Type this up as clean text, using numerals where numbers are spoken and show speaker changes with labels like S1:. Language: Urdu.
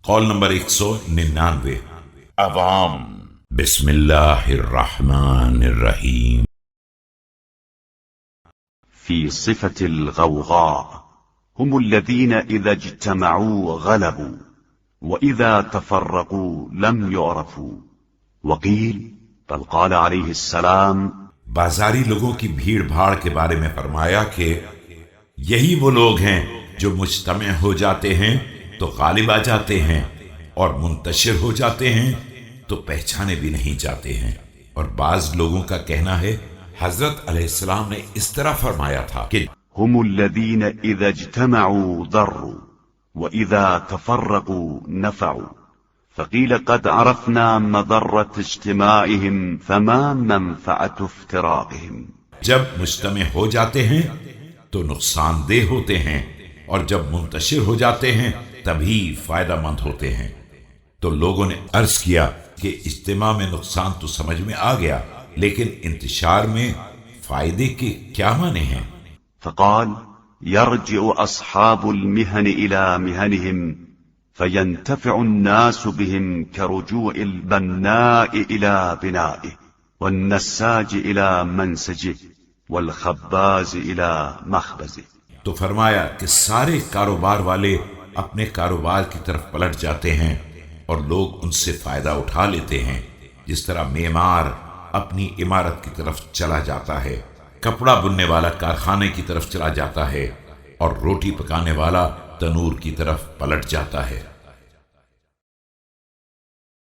S1: قول نمبر 199 عوام بسم اللہ الرحمن الرحیم.
S2: في صفة الغوغاء هم الذين إذا اجتمعوا غلبوا وإذا تفرقوا لم يعرفوا. وقيل بل قال عليه السلام
S1: بازاری لوگوں کی بھیڑ بھاڑ کے بارے میں فرمایا کہ یہی وہ لوگ ہیں جو مجتمع ہو جاتے ہیں تو غالب آ جاتے ہیں اور منتشر ہو جاتے ہیں تو پہچانے بھی نہیں جاتے ہیں. اور بعض لوگوں کا کہنا ہے حضرت علیہ السلام نے اس طرح فرمایا تھا کہ
S2: هم الذين إذا اجتمعوا ضروا وإذا تفرقوا نفعوا. فقيل قد عرفنا مضرة اجتماعهم فما منفعة افتراقهم.
S1: جب مجتمع ہو جاتے ہیں تو نقصان دہ ہوتے ہیں اور جب منتشر ہو جاتے ہیں تبھی فائدہ مند ہوتے ہیں. تو لوگوں نے عرض کیا کہ اجتماع میں نقصان تو سمجھ میں آ گیا لیکن انتشار میں فائدے کے کیا معنی ہیں؟
S2: فقال يرجع أصحاب المهن إلى مهنهم فينتفع الناس بهم كرجوع البناء إلى بنائه والنساج إلى منسجه والخباز إلى مخبزه.
S1: تو فرمایا کہ سارے کاروبار والے اپنے کاروبار کی طرف پلٹ جاتے ہیں اور لوگ ان سے فائدہ اٹھا لیتے ہیں جس طرح معمار اپنی عمارت کی طرف چلا جاتا ہے، کپڑا بننے والا کارخانے کی طرف چلا جاتا ہے اور روٹی پکانے والا تنور کی طرف پلٹ جاتا ہے.